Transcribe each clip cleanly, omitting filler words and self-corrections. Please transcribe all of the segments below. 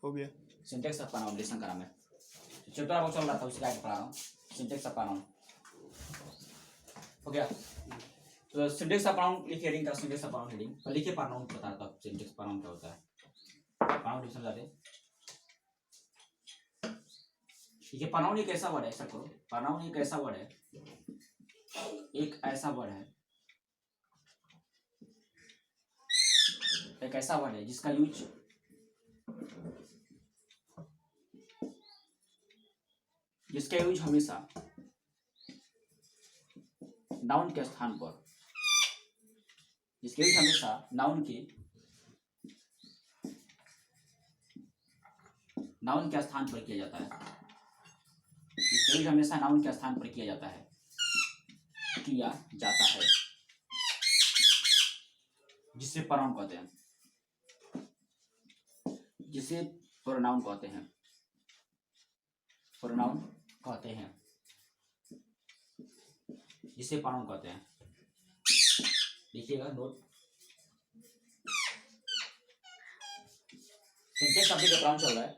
हो गया। Syntax of pronoun listen करा मैं, चैप्टर आपको चल रहा था उसका पढ़ा रहा हूँ, सिंटेक्स ऑफ प्रोनाउन हो गया। तो सिंटेक्स ऑफ प्रोनाउन लिखिए, हेडिंग का सिंटेक्स ऑफ प्रोनाउन हेडिंग और लिखिए प्रोनाउन बताता हूँ सिंटेक्स प्रोनाउन क्या होता है। प्रोनाउन समझा दे। देखिए प्रोनाउन एक ऐसा वर्ड है, ऐसा करो, प्रोनाउन एक ऐसा वर्ड है, एक ऐसा वर्ड है, एक ऐसा वर्ड है जिसका यूज हमेशा नाउन के स्थान पर, जिसके यूज हमेशा नाउन के स्थान पर किया जाता है, जिसके यूज हमेशा नाउन के स्थान पर किया जाता है, जिसे प्रोनाउन कहते हैं, जिसे प्रोनाउन कहते हैं, प्रोनाउन कहते हैं, जिसे प्रोनाउन कहते हैं। लिखिएगा नोट। सिंटेक्स टॉपिक का प्रोनाउन चल रहा है।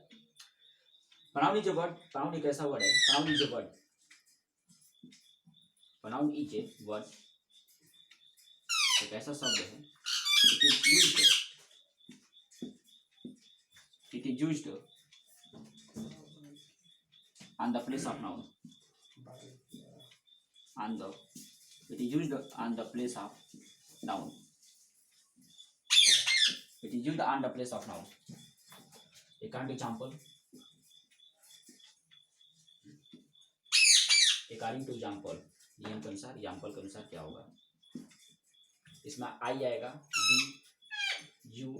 Pronoun is a word, pronoun एक ऐसा वर्ड है, pronoun is a word, pronoun is a word, एक ऐसा शब्द है, it is used on the place of noun, it is used on the place of noun, it is used on the place of noun. एक current example, according to example, नियम के अनुसार, example के अनुसार क्या होगा, इसमें आई आएगा, बी, यू,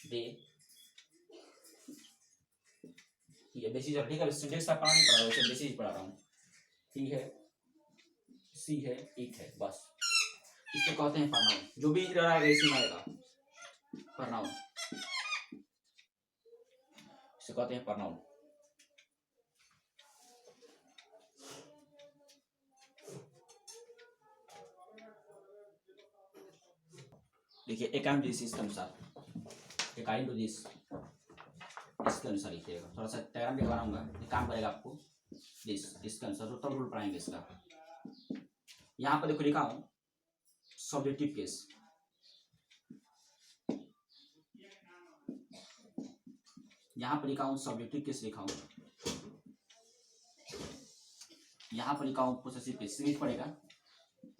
दे, ठीक है, बेसिस ठीक है, सिंटेक्स का पानी पढ़ा रहा हूँ, बेसिस पढ़ा रहा हूँ, ठीक है, सी है, इट है, बस इसको कहते हैं प्रोनाउन, जो भी इधर आएगा इसी में आएगा प्रोनाउन, इसे कहते हैं प्रोनाउन। देखिए अकॉर्डिंग टू दिस, इसके अनुसार, अकॉर्डिंग टू दिस, इसके अनुसार लिखिएगा, थोड़ा सा डायग्राम भी बनाऊंगा, ये काम करेगा आपको, इसके अनुसार तो तब रूल पढ़ाएंगे इसका। यहाँ पर देखो लिखा हूँ सब्जेक्टिव केस, यहाँ पर लिखा हूँ सब्जेक्टिव केस लिखा हूँ, यहाँ पर लिखा हूँ पोसेसिव केस, सीरीज पढ़ेगा,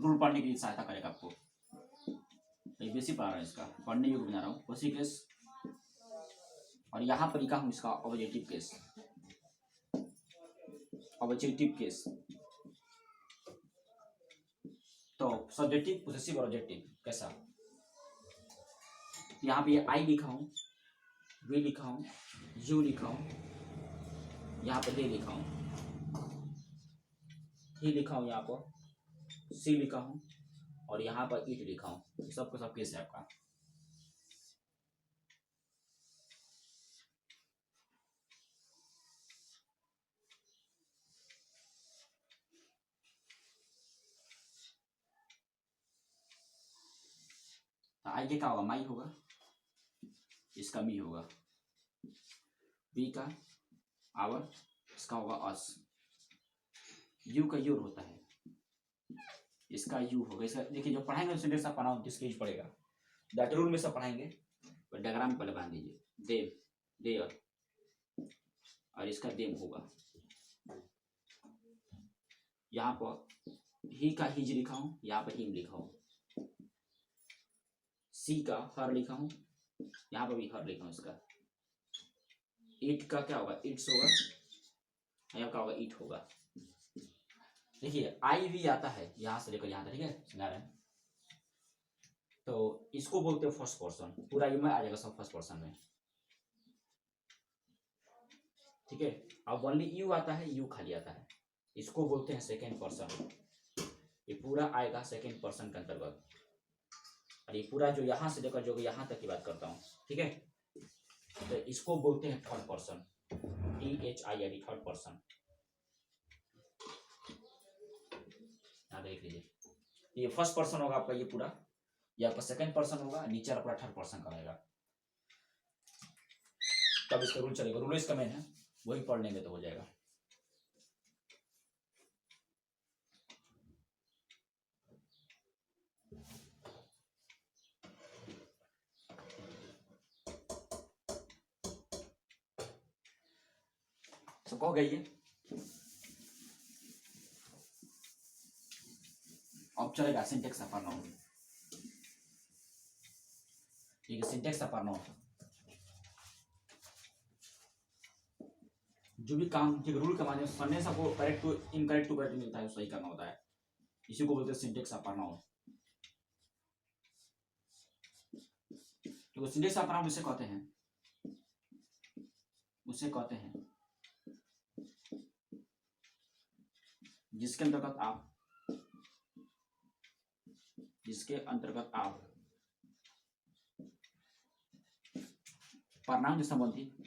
रूल पढ़ने के लिए सहायता करेगा आपको, बेसिक पढ़ा रहा है इसका, पढ़ने योग्य बना रहा हूँ पोसेसिव केस, और यहाँ पर लिखा हूँ इसका ऑब्जेक्टिव केस, ऑब्जेक्टिव केस। तो सब्जेक्टिव, पोसेसिव और ऑब्जेक्टिव कैसा, यहाँ पे आई लिखा हूँ, वी लिखा हूँ, यू लिखा हूँ, यहाँ पर दे लिखा हूँ, ही लिखा हूँ, यहाँ पर सी लिखा हूँ, और यहाँ पर इट लिखा हूँ, सबको सब केस है आपका। आई के क्या होगा, माई होगा, इसका मी होगा, बी का आवर, इसका होगा अस, यू का योर होता है, इसका यू होगा, इसका देखिए जो पढ़ाएंगे सिंटेक्स ऑफ प्रोनाउन किसके यूज पड़ेगा, दैट रूल में सब पढ़ाएंगे, तो डायग्राम पहले बांध दीजिए, देम, देयर, और इसका देम होगा, यहाँ पर ही का हिज लिखा हूँ, यहाँ पर हिम लिखा हूँ, सी का हर लिखा हूँ, यहाँ पर भी हर लिखा हूँ, इसका इट का क्या होगा, इट्स होगा, यहाँ का होगा इट होगा। देखिए आई भी आता है यहाँ से लेकर यहाँ तक, ठीक है, समझा रहे हैं, तो इसको बोलते हैं फर्स्ट पर्सन, पूरा यू में आ जाएगा सब फर्स्ट पर्सन में, ठीक है। अब ओनली यू आता है, यू खाली आता है, इसको बोलते हैं सेकेंड पर्सन, ये पूरा आएगा सेकेंड पर्सन के अंतर्गत, और ये पूरा जो यहाँ से लेकर जो यहाँ तक की बात करता हूँ, ठीक है, तो इसको बोलते हैं third person, THIRD, third person. यहाँ देख लीजिए, ये फर्स्ट पर्सन होगा आपका, ये पूरा, ये आपका सेकंड पर्सन होगा, नीचे पूरा थर्ड पर्सन का रहेगा। तब इसका रूल चलेगा। रूल इसका मेन है, वही पढ़ लेंगे तो हो जाएगा। सबको हो गई है। अब चलेगा सिंटेक्स अपर नाउन। ठीक है, सिंटेक्स अपर नाउन जो भी काम ठीक रूल के माध्यम से सेंटेंस आपको correct to incorrect to correct मिलता है सही करना होता है, इसी को बोलते हैं सिंटेक्स अपर नाउन। तो सिंटेक्स अपर नाउन उसे कहते हैं, उसे कहते हैं जिसके अंतर्गत आप परनाउन से संबंधित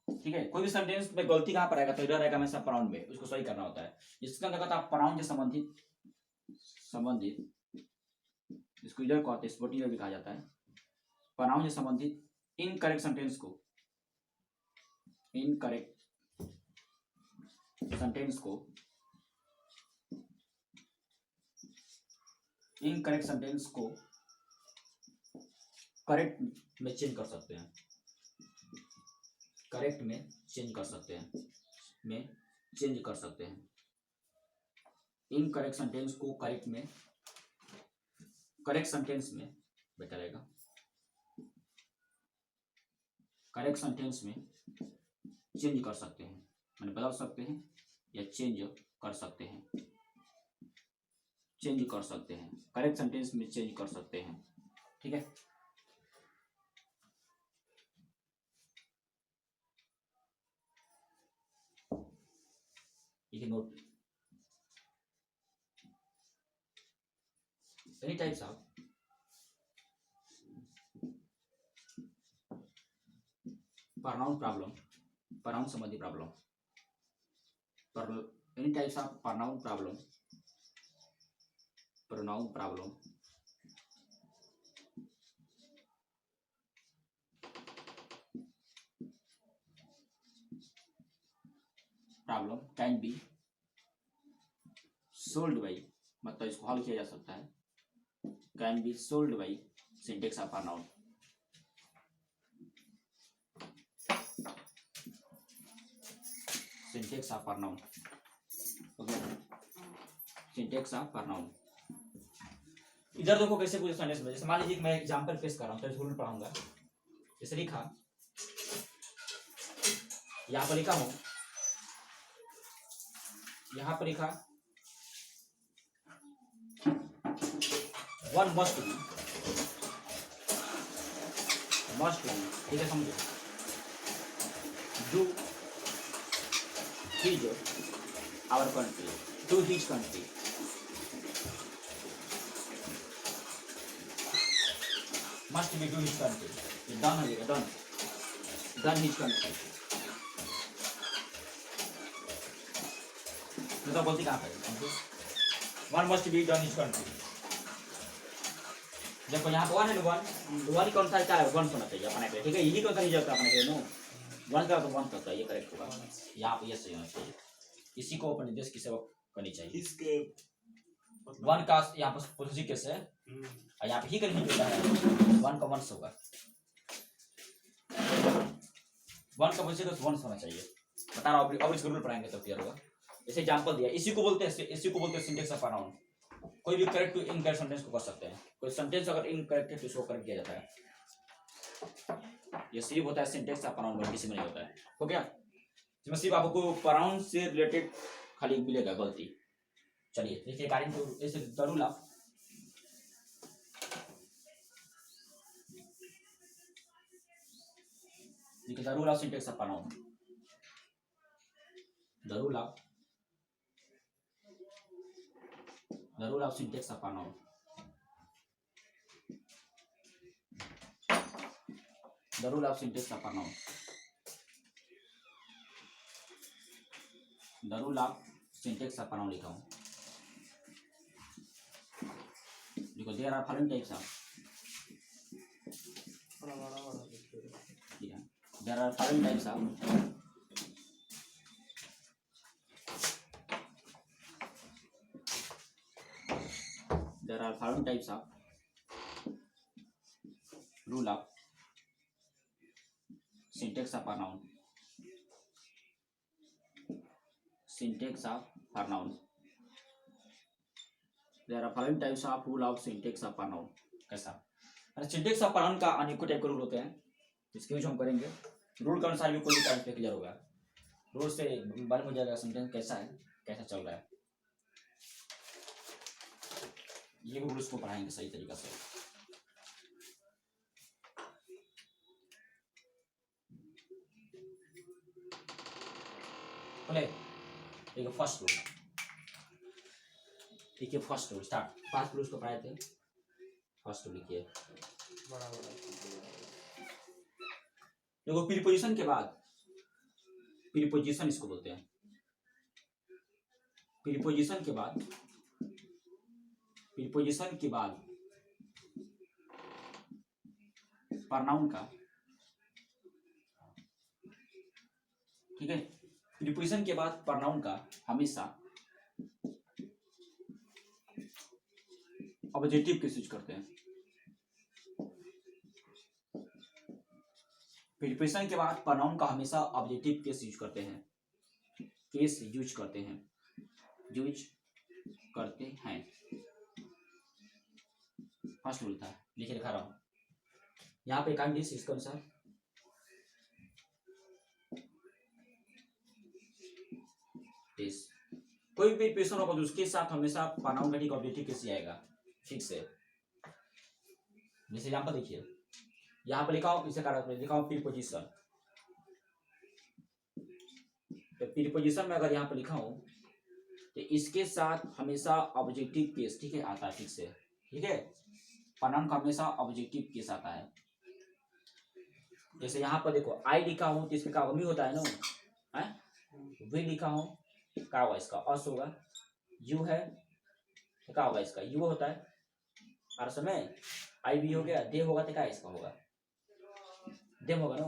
ठीक है। कोई भी सेंटेंस में गलती कहां पर आएगा तो इधर आएगा हमेशा प्राउन में, उसको सही करना होता है। जिसके अंतर्गत आप प्राउन से संबंधित इसको इधर कहते हैं, स्पोर्टिंग भी कहा जाता है। प्राउन से संबंधित इनकरेक्ट सेंटेंस को करेक्ट में चेंज कर सकते हैं, इनकरेक्ट सेंटेंस को करेक्ट सेंटेंस में बेटर रहेगा, करेक्ट सेंटेंस में चेंज कर सकते हैं, मैंने बदल सकते हैं या चेंज कर सकते हैं, करेक्ट सेंटेंस में चेंज कर सकते हैं। ठीक है, ये note any types of pronoun problem, pronoun संबंधी problem, any types of pronoun problem can be solved by, मतलब इसको हल किया जा सकता है, can be solved by syntax of pronoun। Syntax of pronoun, okay, syntax of pronoun। इधर देखो कैसे पूछे सेंटेंस में, जैसे मान लीजिए मैं एग्जांपल पेश कर रहा हूँ तो रूल पढ़ाऊंगा। जैसे लिखा, यहाँ पर लिखा हूँ, यहाँ पर लिखा वन मस्ट बी, ठीक है, समझो, do his our country, do his country, must be do his country, done हो जाएगा, डन हिज कंट्री। तो बोलती कहाँ पर one must be done his country, देखो यहाँ पर वन है, वन कौन सा क्या है, वन होना चाहिए अपने पे, ठीक है, यही कौन सा रिजल्ट अपने पे नो वन का तो वन करता है, ये करेक्ट होगा, यहाँ पे ये सही होना चाहिए, इसी को अपने देश की सेवा करनी चाहिए। इसके वन का यहाँ पर पॉजिटिव केस है और यहाँ पे ही करनी होता है, वन का वंश होगा, वन का पॉजिटिव केस वंश होना चाहिए। बता रहा हूँ, अब इसको रूल पढ़ाएंगे तो क्लियर होगा। जैसे एग्जांपल दिया, इसी को बोलते हैं सिंटेक्स ऑफ प्रोनाउन। कोई भी करेक्ट टू इनकरेक्ट सेंटेंस को कर सकते हैं, कोई सेंटेंस अगर इनकरेक्ट है तो उसको करेक्ट किया जाता है, ये सिर्फ होता है सिंटेक्स ऑफ प्रोनाउन, किसी में नहीं होता है। हो गया, इसमें सिर्फ आपको प्रोनाउन से रिलेटेड खाली मिलेगा गलती। चलिए देखिए, कारण तो ऐसे जरूर आप देखिए, जरूर आप सिंटेक्स ऑफ प्रोनाउन, जरूर आप सिंटेक्स ऑफ प्रोनाउन, जरूर आप सिंटेक्स ऑफ प्रोनाउन, जरूर आप सिंटेक्स ऑफ प्रोनाउन लिखा हूं। देखो there are following types of, there are following types of there are following types of rule of syntax of pronoun. Syntax of pronoun. There are following types of rule of syntax of pronoun. कैसा? अरे syntax of pronoun का अनेकों type के rule होते हैं, इसके use हम करेंगे। रूल के अनुसार भी कोई भी टाइप पे क्लियर होगा। रूल से मालूम हो जाएगा सेंटेंस कैसा है, कैसा चल रहा है। ये रूल्स को पढ़ाएंगे सही तरीका से। बोले देखिए फर्स्ट रूल, देखिए फर्स्ट रूल स्टार्ट। 5 रूल्स को पढ़ाए थे। फर्स्ट रूल लिखिए, देखो प्रीपोजिशन के बाद, प्रीपोजिशन इसको बोलते हैं। प्रीपोजिशन के बाद, प्रीपोजिशन के बाद प्रोनाउन का, ठीक है, प्रीपोजिशन के बाद प्रोनाउन का हमेशा ऑब्जेक्टिव केस यूज करते हैं। प्रीपोजिशन के बाद प्रोनाउन का हमेशा ऑब्जेक्टिव केस यूज करते हैं, केस यूज करते हैं, यूज करते हैं। फर्स्ट रूल था, लिखे दिखा रहा हूं यहाँ पे काइंडनेस इसके अनुसार कोई भी प्रीपोजिशन होगा तो उसके साथ हमेशा प्रोनाउन का ठीक ऑब्जेक्टिव केस ही आएगा, फिक्स है। जैसे एग्जांपल देखिए, यहाँ पे लिखा हूं, इसे लिखा हूं प्रीपोजिशन। तो प्रीपोजिशन में अगर यहाँ पे लिखा हूं तो इसके साथ हमेशा ऑब्जेक्टिव केस, ठीक है, आता है, फिक्स है, ठीक है। प्रोनाउन का हमेशा ऑब्जेक्टिव केस आता है। जैसे यहाँ पर देखो आई लिखा हूं तो इसमें क्या मी होता है ना, है। वी लिखा हूं क्या होगा, इसका अस होगा। यू है तो क्या होगा, इसका यू होता है। और समय आई भी हो गया, दे होगा तो क्या इसका होगा, देम होगा ना।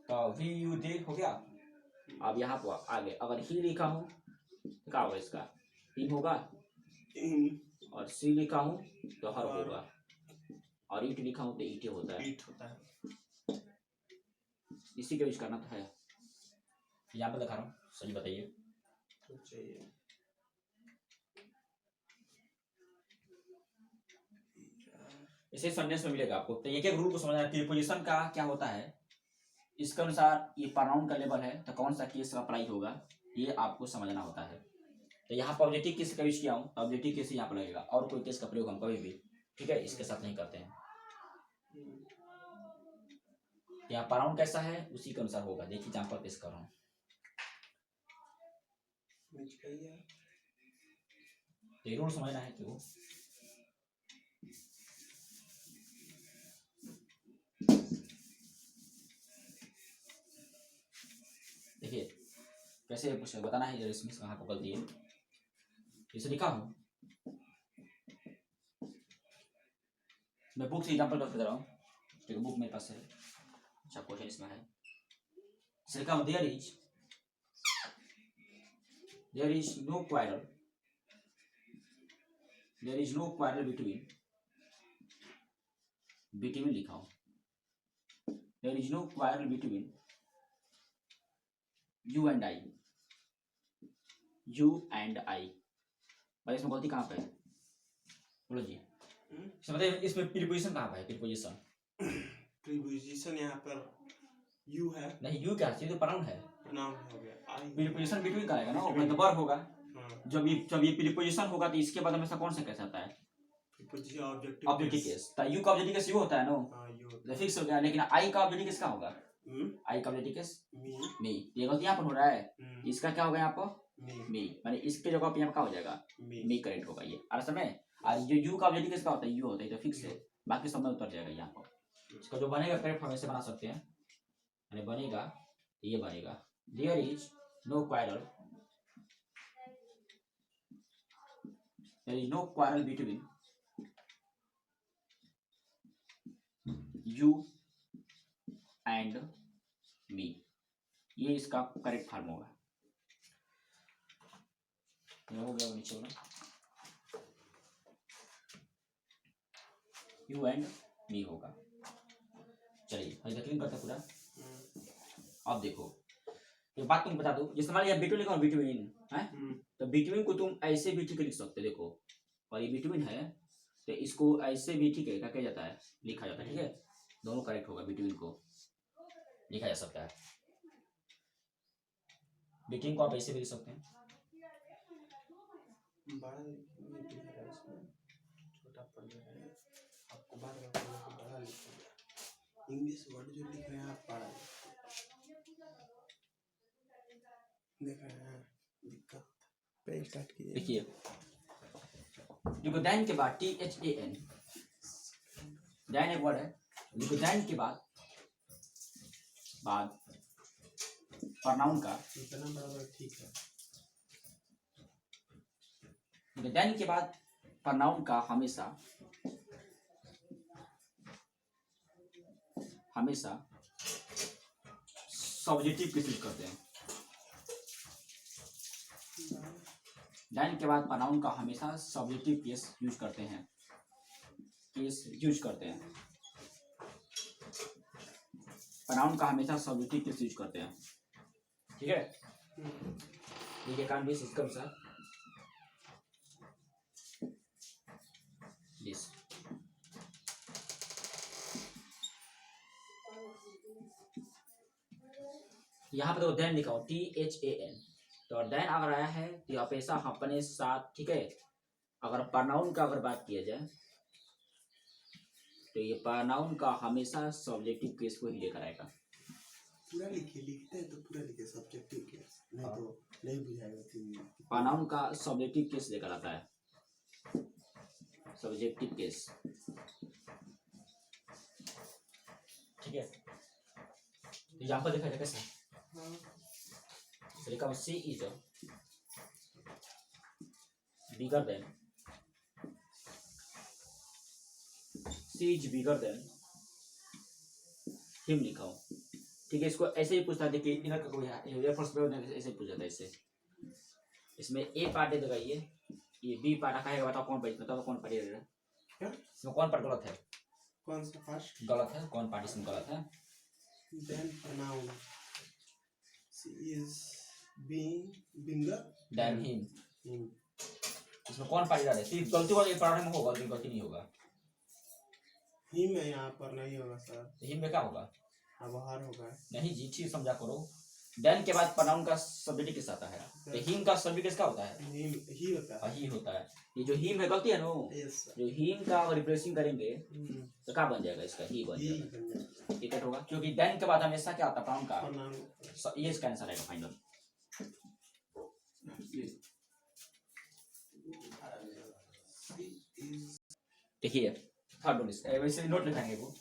तो वी यू दे हो गया। अब यहाँ पर आगे अगर ही लिखा हूं तो क्या होगा, इसका हिम होगा। और सी लिखा हूं तो हर होगा। और ईट लिखा हूं तो ईटे होता है। इसी का यूज करना तो है। यहाँ पर दिखा रहा हूँ, सही बताइए। इसे सेंटेंस में मिलेगा आपको। तो एक एक रूल को समझना है। प्रीपोजिशन का क्या होता है, इसके अनुसार ये प्रोनाउन का लेवल है तो कौन सा केस अप्लाई होगा, ये आपको समझना होता है। तो यहाँ पर ऑब्जेक्टिव केस का यूज किया हूँ, ऑब्जेक्टिव केस यहाँ पर लगेगा। और कोई केस का प्रयोग हम कभी भी, ठीक है, इसके साथ नहीं करते हैं। यहाँ प्रोनाउन कैसा है उसी के अनुसार होगा। देखिए एग्जांपल पेश कर रहा हूँ। रूल समझना है क्यों। देखिए कैसे बताना है, इसमें कहाँ पर गलती है। इसे लिखा हूं, मैं बुक से एग्जांपल दे रहा हूँ, ठीक है, बुक मेरे पास है। अच्छा क्वेश्चन इसमें है, इसे लिखा हूं there is no quarrel, there is no quarrel between लिखा हूं, there is no quarrel between you and I, भाई इसमें गलती कहाँ पे है, बोलो जी। बताइए इसमें प्रीपोजिशन कहाँ पे है, प्रीपोजिशन यहाँ पर यू है नहीं, यू क्या चीज, तो प्रोनाउन है। नाउन हो गया, प्रीपोजिशन बिटवीन का आएगा ना, मतलब वर्ब होगा। जब ये प्रीपोजिशन होगा तो इसके बाद हमेशा कौन सा कैसे आता है, ऑब्जेक्टिव केस। तो यू का ऑब्जेक्टिव केस यू होता है ना, फिक्स हो गया। लेकिन आई का ऑब्जेक्टिव केस क्या होगा, आई का ऑब्जेक्टिव केस मी। ये गलती यहाँ पर हो रहा है, इसका क्या होगा यहाँ पर मी, माने इसके जगह पे यहाँ क्या हो जाएगा, मी करेक्ट होगा ये। और समय और जो यू का ऑब्जेक्टिव केस क्या होता है, यू होता है, तो फिक्स है, बाकी सब में उतर जाएगा यहाँ पर। इसका जो बनेगा करेक्ट हम ऐसे बना सकते हैं, बनेगा ये बनेगा, there is no quarrel. There is no quarrel between you and me. ये इसका करेक्ट फॉर्म होगा। ये हो गया नीचे वाला, यू एंड मी होगा। चलिए हम क्लीन करते पूरा। अब देखो ये बात तुम बता दो, जैसे मान लिया बिटवीन लिखा बिटवीन है, तो बिटवीन को तुम ऐसे भी ठीक लिख सकते हो। देखो और ये बिटवीन है तो इसको ऐसे भी ठीक है क्या कहा जाता है, लिखा जाता है। ठीक है, दोनों करेक्ट होगा, बिटवीन को लिखा जा सकता है, बिटवीन को आप ऐसे भी लिख सकते हैं। बड़ा लिखना है इसमें, छोटा पड़ जाएगा आपको, बार बार बड़ा लिखना। इंग्लिश वर्ड जो लिख रहे हैं आप बड़ा देख रहे हैं, दिक्कत पे स्टार्ट कीजिए। देखिए देखो दैन के बाद THAN, दैन एक वर्ड है। देखो दैन के बाद प्रोनाउन का, इतना बराबर ठीक है। दैन के बाद प्रोनाउन का हमेशा सब्जेक्टिव केस यूज करते हैं। दैन के बाद प्रोनाउन का हमेशा सब्जेक्टिव केस यूज करते हैं, प्रोनाउन का हमेशा सब्जेक्टिव केस यूज करते हैं। ठीक है, ये काम भी इसका अनुसार दिस। यहाँ पे तो देन लिखा हो THAN, तो देन अगर आया है तो हमेशा अपने साथ, ठीक है, अगर प्रोनाउन का अगर बात किया जाए तो ये प्रोनाउन का हमेशा सब्जेक्टिव केस को ही लेकर आएगा। पूरा लिखिए, लिखते हैं तो पूरा लिखिए सब्जेक्टिव केस, नहीं तो नहीं बुझाएगा। प्रोनाउन का सब्जेक्टिव केस लेकर आता है, सब्जेक्टिव केस। ठीक है, यहाँ पर देखा जाए कैसा लिखा, C is bigger than, C is bigger than him लिखा हो। ठीक है, इसको ऐसे ही पूछता है कि इनर का कोई ऐसे पूछ जाता है। इससे इसमें A पार्ट दे देगा, ये B पार्ट रखा है, बताओ कौन पार्ट, बताओ कौन पार्ट रहेगा, इसमें कौन पार्ट गलत है, कौन सा फर्स्ट गलत है, कौन पार्ट इसमें गलत है। Then pronoun she is being bigger than him, him। इसमें कौन पार्ट रहा है, सिर्फ गलती वाले पार्ट में होगा, लेकिन गलती नहीं होगा। हिम है यहाँ पर, नहीं होगा सर। हिम में क्या होगा, आभार होगा। नहीं जी, ठीक समझा करो। देन के बाद प्रोनाउन का सब्जेक्ट किस आता है, तो हिम का सब्जेक्ट किसका होता है, हिम ही होता है, ही होता है। ये जो हिम है गलती है नो, जो हिम का अगर रिप्लेसिंग करेंगे तो क्या बन जाएगा, इसका ही बन जाएगा। ठीक होगा, क्योंकि देन के बाद हमेशा क्या आता है प्रोनाउन का, ये इसका आंसर आएगा फाइनल। देखिए थर्ड वन इसका, वैसे नोट लिखाएंगे, वो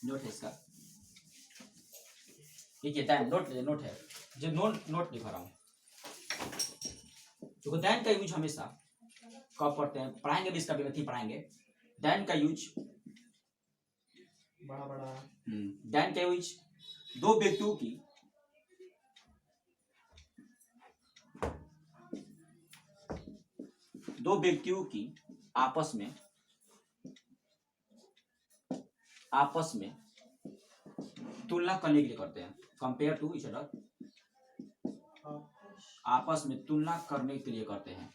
नोट है इसका। देखिए दैन नोट है, जो नोट लिखा रहा हूँ। तो दैन का यूज हमेशा कब पढ़ते हैं, पढ़ाएंगे भी, इसका भी नहीं पढ़ाएंगे। दैन का यूज बड़ा दैन का यूज दो व्यक्तियों की आपस में तुलना करने के लिए करते हैं, कंपेयर टू ईच अदर, आपस में तुलना करने के लिए करते हैं,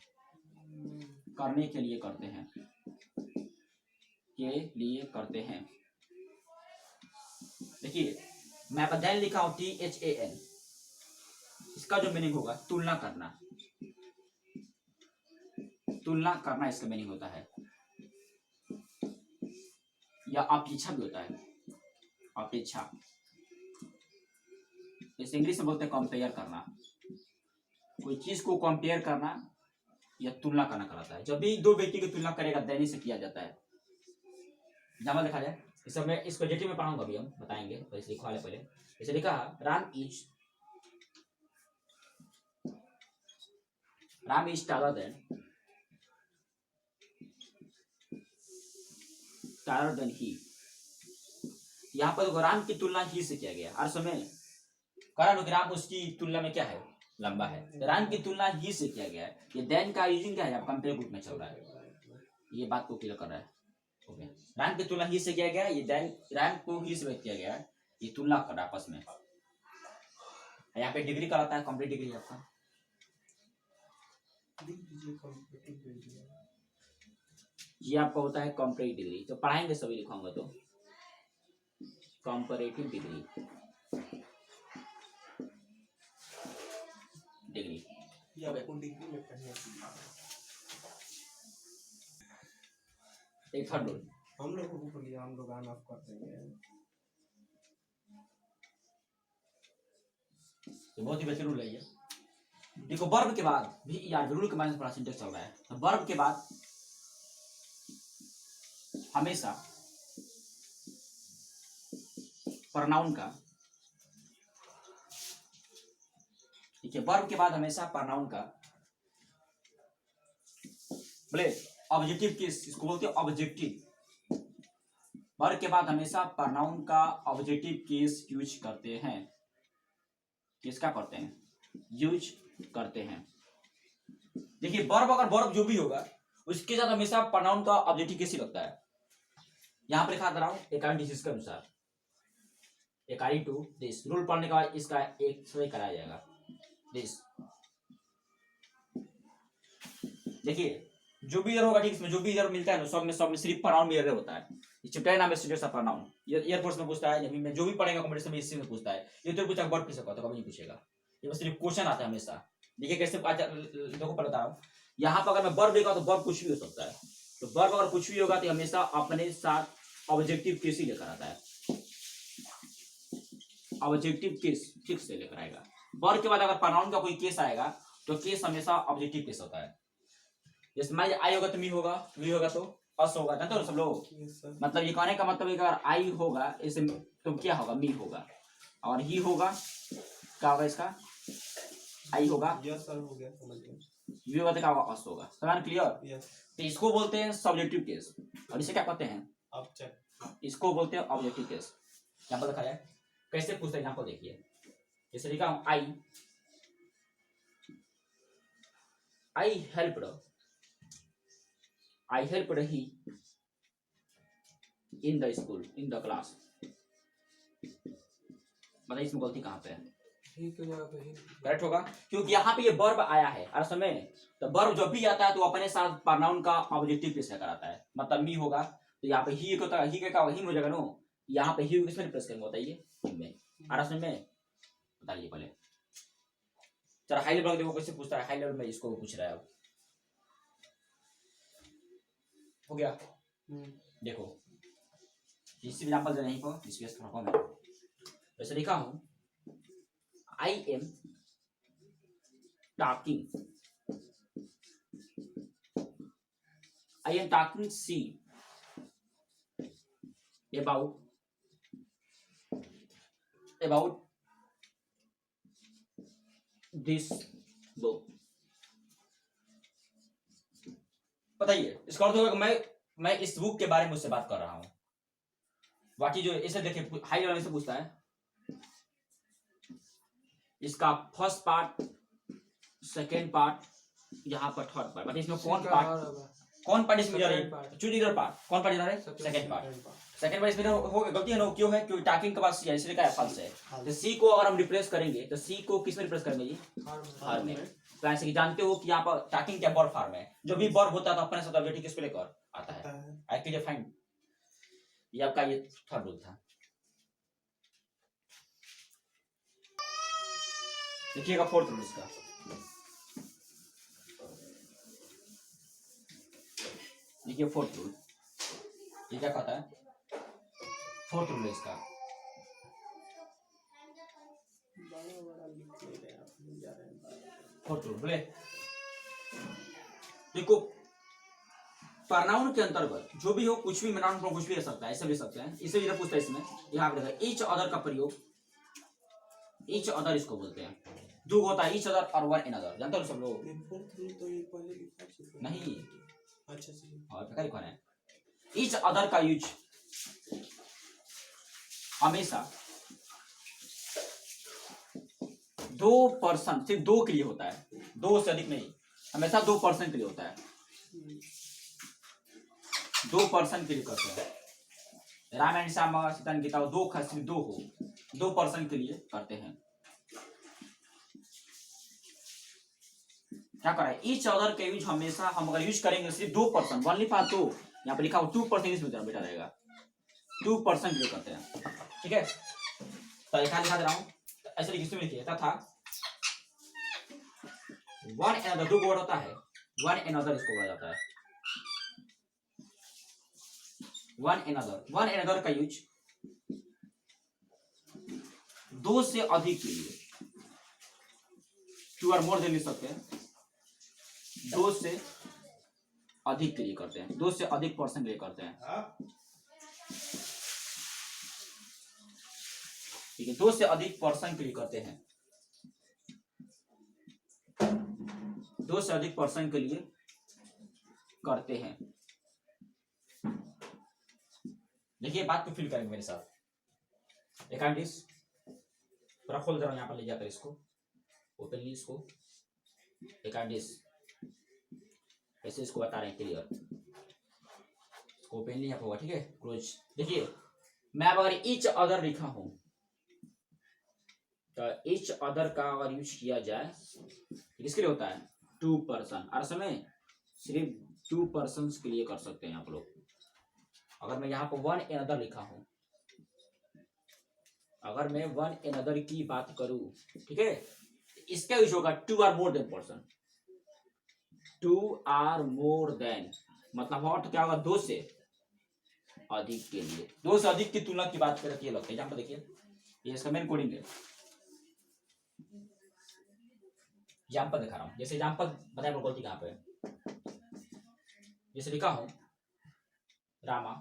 देखिए मैं अध्ययन लिखा हूं THAN, इसका जो मीनिंग होगा तुलना करना इसका मीनिंग होता है, या अपेक्षा भी होता है, अपेक्षा। इस इंग्लिश में बोलते हैं कंपेयर करना, कोई चीज को कंपेयर करना या तुलना करना कहलाता है। जब भी दो व्यक्ति की तुलना करेगा दैनिक से किया जाता है। जमा देखा जाए, इस समय इसको जेटी में पढ़ाऊंगा, अभी हम बताएंगे, तो इसे लिखवा ले पहले। इसे लिखा Ram is Ram is taller than he. यहाँ पर देखो राम की तुलना ही से किया गया, और समय कारण राम उसकी तुलना में क्या है, लंबा है। तो राम की तुलना ही से किया गया है। ये देन का यूजिंग क्या है, अब कंपेयर ग्रुप में चल रहा है, ये बात को क्लियर कर रहा है। ओके, राम की तुलना ही से किया गया, ये देन राम को ही से किया गया है, ये तुलना कर रहा है आपस में। यहाँ पे डिग्री कराता है, कंप्लीट डिग्री आपका ये आपका होता है कंपैरेटिव डिग्री। तो पढ़ाएंगे सभी लिखाऊंगा तो कंपैरेटिव डिग्री ये आपको डिग्री में पढ़ने एक थर्ड रूल हम लोग को लिया, हम लोग ऑन ऑफ करते हैं। तो बहुत ही बेहतरीन रूल है ये। देखो वर्ब के बाद भी यार रूल के बारे में थोड़ा सिंटेक्स चल रहा है। तो वर्ब के बाद हमेशा प्रोनाउन का, ठीक है, वर्ब के बाद हमेशा प्रोनाउन का बोले ऑब्जेक्टिव केस, इसको बोलते हैं ऑब्जेक्टिव। वर्ब के बाद हमेशा प्रोनाउन का ऑब्जेक्टिव केस यूज करते हैं। किसका करते हैं, यूज करते हैं। देखिए वर्ब, अगर वर्ब जो भी होगा उसके साथ हमेशा प्रोनाउन का ऑब्जेक्टिव केस ही लगता है। यहां पर लिखा दे रहा हूं अकॉर्डिंग डिसीज के अनुसार, अकॉर्डिंग टू दिस रूल पढ़ने के बाद इसका एक सही कराया जाएगा। दिस देखिए जो भी इधर होगा, ठीक, इसमें जो भी इधर मिलता है ना, सब में सिर्फ प्रोनाउन में इधर होता है। ये चैप्टर नाम है स्टूडेंट्स ऑफ प्रोनाउन, एयरफोर्स में पूछता है, में जो भी पढ़ेगा कंपटीशन में इसी में पूछता है। ये तो पूछा वर्ब किसका होता है, कभी नहीं पूछेगा, ये बस सिर्फ क्वेश्चन आता है हमेशा। देखिए कैसे, देखो पढ़ बता रहा हूं। यहाँ पर अगर मैं वर्ब देखा तो वर्ब कुछ भी हो सकता है। तो वर्ब अगर कुछ भी होगा तो हमेशा अपने साथ ऑब्जेक्टिव केस ही लेकर आता है, ऑब्जेक्टिव केस फिक्स से लेकर आएगा। वर्ब के बाद अगर प्रोनाउन का कोई केस आएगा तो केस हमेशा ऑब्जेक्टिव केस होता है। जैसे मान आई होगा तो मी होगा, वी होगा तो अस होगा, जानते हो सब लोग। मतलब ये कहने का मतलब अगर आई होगा इसे तो क्या होगा, मी होगा, और ही होगा क्या होगा, इसका आई होगा, यस सर हो गया, समझ गए। वी होगा तो क्या होगा, अस होगा। समझ क्लियर। यस, तो इसको बोलते हैं सब्जेक्टिव केस, और इसे क्या कहते हैं, ऑब्जेक्ट। इसको बोलते हैं ऑब्जेक्टिव केस। यहाँ पर दिखाया है कैसे पूछते हैं, यहाँ पर देखिए जैसे लिखा हूं आई helped he in the school, in the class. बताइए इसमें गलती कहाँ पे है, करेक्ट होगा क्योंकि यहाँ पे ये वर्ब आया है और समय। तो वर्ब जब भी आता है तो अपने साथ प्रोनाउन का ऑब्जेक्टिव केस लेकर आता है। मतलब मी होगा तो यहाँ पे ही होता है, ही क्या होगा, ही हो जाएगा नो। यहाँ पे ही किसमें रिप्लेस करेंगे, बताइए में, और असम में बताइए पहले। चलो हाई लेवल देखो कैसे पूछता है, हाई लेवल में इसको पूछ रहा है। अब हो गया, देखो इसी एग्जांपल दे रहे हैं इसके फॉर्म में। वैसे लिखा हूं I am talking see about this book। बताइए इसका अर्थ होगा कि मैं इस बुक के बारे में उससे बात कर रहा हूं। बाकी जो इसे देखिए हाई लेवल से पूछता है, इसका फर्स्ट पार्ट, सेकेंड पार्ट, यहाँ पर थर्ड पार्ट, मतलब इसमें कौन पार्ट इसमें जा रही है, चूज इधर पार्ट, कौन पार्ट जा रहा है, सेकेंड पार्ट इसमें हो गया। गलती है ना, क्यों है, क्योंकि टाकिंग के बाद सी है इसलिए क्या है, फॉल्स है। तो सी को अगर हम रिप्लेस करेंगे तो सी को किस में रिप्लेस करेंगे जी, हर में। तो ऐसे कि जानते हो कि यहाँ पर टाकिंग क्या वर्ब फॉर्म है, जो भी वर्ब होता है तो अपने साथ ऑब्जेक्टिव किस पे लेकर आता है, एक्टिव फाइंड। ये आपका ये थर्ड रूल था। देखिएगा फोर्थ रूल इसका, देखिए फोर्थ रूल ये क्या कहता है, फोर्थ रूल है इसका। फोर्थ रूल बोले देखो प्रोनाउन के अंतर्गत जो भी हो, कुछ भी नाउन फ्रॉम कुछ भी ले सकता है, ऐसे भी सकते हैं। इसे भी पूछता है इसमें, यहाँ पे देखा ईच अदर का प्रयोग, ईच अदर इसको बोलते हैं। दो होता है ईच अदर और वन अनदर, जानते हो सब लोग? ये फोर्थ रूल तो ये पहले लिखा चुका है। नहीं। अच्छा चलिए। और क्या लिखा है? ईच अदर का यूज हमेशा दो पर्सन, सिर्फ दो के लिए होता है, दो से अधिक नहीं, हमेशा 2% के लिए होता है, 2% के लिए करते हैं। रामायण श्याम सीता गीता दो खास दो हो, 2% के लिए करते हैं। क्या करा है? ईच अदर के यूज हमेशा हम अगर यूज करेंगे सिर्फ 2%, वन लिखा तो यहाँ पे लिखा हो 2% इसमें बेटा रहेगा, 2% के लिए करते हैं, ठीक है? तो लिखा दे रहा हूँ, ऐसे लिखिए, लिखिए तथा वन अनदर, दो वर्ड होता है, वन अनदर इसको बोला जाता है, वन अनदर का यूज दो से अधिक के लिए, टू और मोर देन लिख सकते हैं, दो से अधिक के लिए करते हैं, 2 से अधिक पर्सन के लिए करते हैं, ठीक है? 2 से अधिक पर्सन के लिए करते हैं, 2 से अधिक पर्सन के लिए करते हैं। देखिए बात को फील करेंगे मेरे साथ। एकांडिस पूरा खोल दे रहा हूं, यहाँ पर ले जाकर इसको ओपनली, इसको एकांडिस ऐसे इसको बता रहे हैं क्लियर, इसको ओपनली यहाँ पर होगा, ठीक है? क्लोज। देखिए मैं अब अगर ईच अदर लिखा हूं तो ईच अदर का अगर यूज किया जाए किसके लिए होता है? 2%, और समय सिर्फ 2% के लिए कर सकते हैं आप लोग। अगर मैं यहाँ पर वन अनदर लिखा हूं, अगर मैं वन अनदर की बात करूं, ठीक है, इसका यूज होगा 2 और मोर देन पर्सन, 2 और मोर देन मतलब और क्या होगा? 2 से अधिक के लिए, 2 से अधिक की तुलना की बात करें, ये लगता है। यहाँ पर देखिए ये इसका मेन कोडिंग है, यहाँ पर दिखा रहा हूँ, जैसे यहाँ पर बताया गलती कहाँ पे है, जैसे लिखा हूं Rama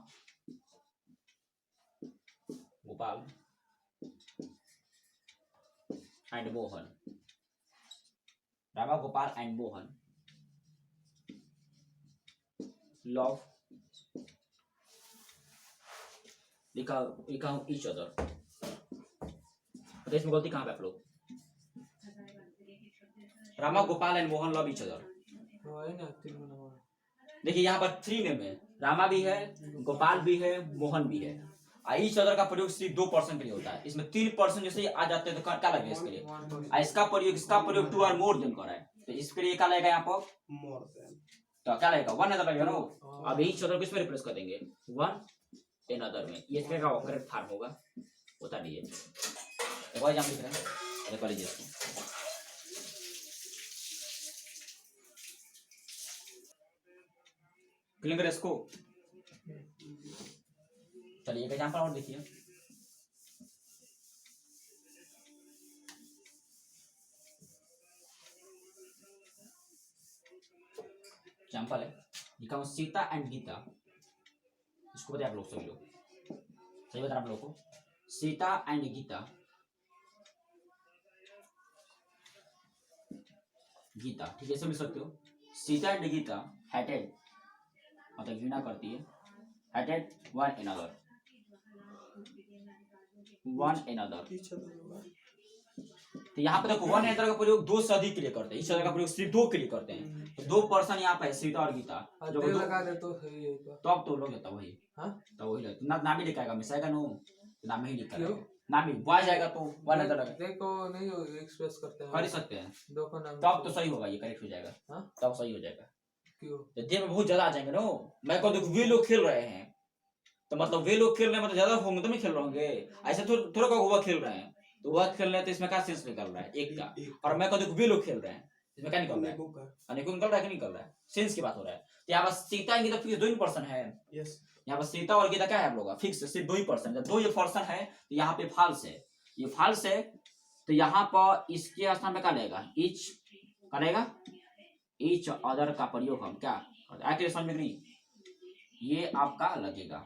Gopal and Mohan, Rama Gopal and Mohan love, लिखा हूं ईच अदर, तो इसमें गलती कहाँ पे आप लोग? Rama Gopal and Mohan love each other, देखिए यहाँ पर 3 नेम है, रामा भी है, गोपाल भी है, मोहन भी है। ईच अदर का प्रयोग सिर्फ 2% के लिए होता है, इसमें 3% जैसे आ जाते हैं तो क्या लगेगा इसके लिए? इसका प्रयोग 2 और मोर देन कर रहा है, तो इसके लिए क्या लगेगा यहाँ पर? मोर देन, तो क्या लगेगा? वन अदर लगेगा ना। अब ईच अदर किस में रिप्लेस कर देंगे? वन अनदर में, ये इसका करेक्ट फॉर्म होगा, होता नहीं है। एक और लिख रहे हैं, कर लीजिए इसको, क्लियर करें इसको। चलिए एक एग्जांपल और देखिए, एग्जांपल है, लिखा हूं सीता एंड गीता, इसको बताए आप लोग सभी लोग, सही बता आप लोग को, सीता एंड गीता, गीता, ठीक है, समझ सकते हो? सीता एंड गीता हेटेड मतलब घृणा करती है, हेटेड वन अनदर, तो यहाँ पे देखो वन अनदर का प्रयोग 2 से अधिक के लिए करते हैं, इस अदर का प्रयोग सिर्फ 2 के लिए करते हैं, तो 2% यहाँ पे सीता और गीता, जो लगा दे तो सही है, तो अब तो लोग जाता वही, तो वही लगता, नाम ही लिखाएगा, मिसाएगा नो, नाम ही लिखा है, नाम ही बॉय जाएगा तो वन अनदर देखो नहीं एक्सप्रेस करते हैं, कर सकते हैं, दो को नाम, तब तो सही होगा, ये करेक्ट हो जाएगा, तब सही हो जाएगा। क्यों? यदि में बहुत ज्यादा आ जाएंगे नो, मैं कहूँ देखो वे लोग खेल रहे हैं, तो मतलब वे लोग खेल रहे हैं मतलब ज्यादा होंगे तो नहीं खेल रहे होंगे, ऐसे थोड़ा का हुआ खेल रहे हैं, तो वह खेल रहे हैं तो इसमें क्या सेंस निकल रहा है? एक का, और मैं कहूँ देखो वे लोग खेल रहे हैं, इसमें क्या निकल रहा है? अनेकों निकल रहा है कि निकल रहा है? सेंस की बात हो रहा है। तो यहाँ पर सीता एंड गीता फिक्स 2% है, यहाँ पर सीता और गीता क्या है आप लोग फिक्स सिर्फ 2%, जब 2% है तो यहाँ पे फॉल्स है, ये फॉल्स है, तो यहाँ पर इसके स्थान में क्या लेगा? ईच करेगा, ईच अदर का प्रयोग हम क्या आखिर समझ में नहीं, ये आपका लगेगा,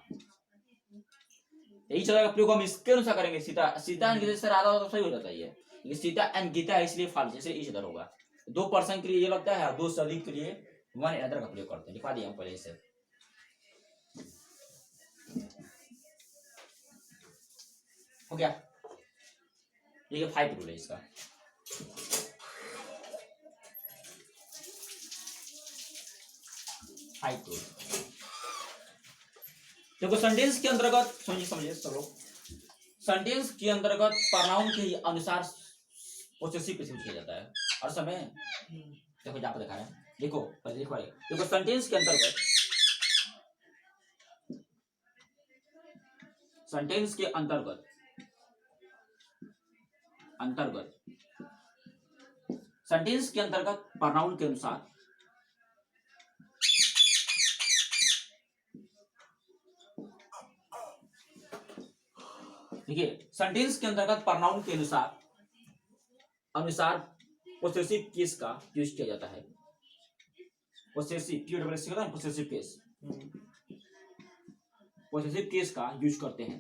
ईच अदर का प्रयोग हम इसके अनुसार करेंगे, सीता एंड गीता से आधा तो सही हो जाता है, ये सीता एंड गीता है इसलिए फॉल्स, जैसे इस इधर होगा। 2 पर्सन के लिए ये लगता है, 2 से अधिक के लिए वन अदर का प्रयोग करते हैं। लिखवा दिया हूँ पहले इसे। हो गया, ये 5 रूल है इसका। देखो सेंटेंस के अंतर्गत समझिए सब लोग, सेंटेंस के अंतर्गत प्रोनाउन के अनुसार पोसेसिव कैसे किया जाता है। और समय देखो यहाँ पर दिखा रहे हैं, देखो पहले देखो सेंटेंस के अंतर्गत, सेंटेंस के अंतर्गत सेंटेंस के अंतर्गत प्रोनाउन के अनुसार देखिए, सेंटेंस के अंतर्गत प्रोनाउन के अनुसार पोसेसिव केस का यूज किया जाता है। पोसेसिव POSSESSIVE होता है, पोसेसिव केस, पोसेसिव केस का यूज करते हैं,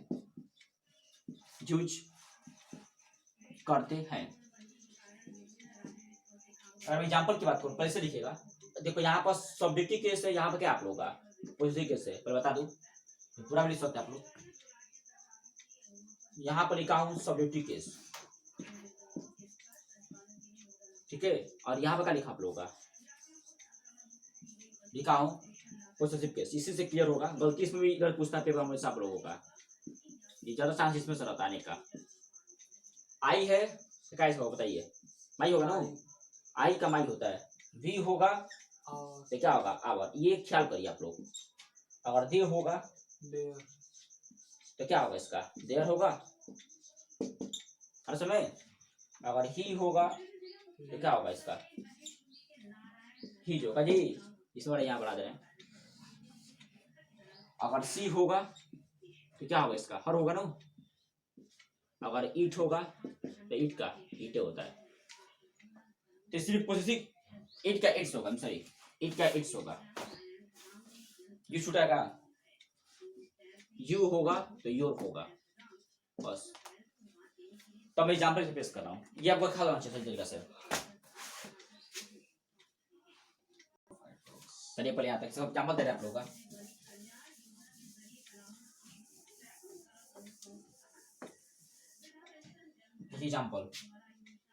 अगर मैं एग्जांपल की बात करूं, कैसे लिखिएगा। देखो यहाँ पर सब्जेक्टिव केस है, यहाँ पर क्या आप लोग का पोसेसिव केस है, पर बता दूं पूरा भी लिख सकते हैं आप लोग। यहाँ पर लिखा हूं सब्जेक्टिव केस, ठीक है, और यहाँ पर क्या लिखा आप लोगों का, लिखा हूं पोसेसिव केस। इसी से क्लियर होगा, गलती इसमें भी अगर पूछता पेपर हमेशा आप लोगों का, ये ज्यादा चांस इसमें से रहता आने का। आई है क्या इसका बताइए, माई होगा ना, आई का माई होता है, वी होगा तो क्या होगा आवर, ये ख्याल करिए आप लोग। अगर दे होगा तो क्या होगा इसका, देयर होगा हर समय। अगर ही होगा तो क्या होगा इसका, ही होगा जी, इसमें यहाँ बढ़ा दे रहे हैं। अगर सी होगा तो क्या होगा इसका, हर होगा ना। अगर ईट होगा तो ईट का ईटे होता है, तो सिर्फ पोसेसिव ईट का इट्स होगा, सॉरी ईट का इट्स होगा। यू छुटेगा, यू होगा तो योर होगा, बस। तो मैं एग्जांपल से पेश कर रहा हूँ, ये आपको ख्याल होना चाहिए तरीका से। चलिए पहले यहाँ तक सब एग्जांपल दे रहे हैं आप लोगों का। एग्जांपल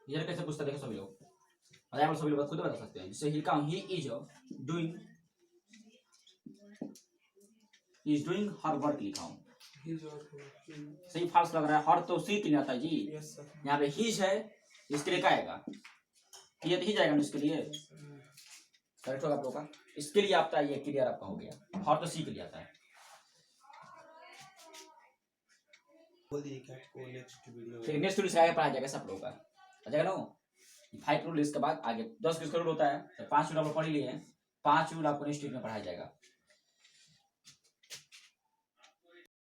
इधर कैसे पूछता देखो सभी लोग, और सभी लोग खुद बता सकते हैं। जैसे he is doing her work लिखा हूँ, सही फाल्स लग रहा है, हर तो सी के लिए आता है जी। यहाँ पे हिज है, इसके लिए क्या आएगा, ये तो ही जाएगा ना इसके लिए, करेक्ट होगा आप लोगों का। इसके लिए आता है, ये क्लियर आपका हो गया, हर तो सी के लिए आता है। नेक्स्ट वीडियो से आगे पढ़ा जाएगा सब लोगों का, आ जाएगा ना। 5 रूल, इसके बाद आगे 10 किसका रूल होता है, तो 5 रूल आप पढ़ लिए हैं, 5 रूल आपको नेक्स्ट वीक में पढ़ाया जाएगा।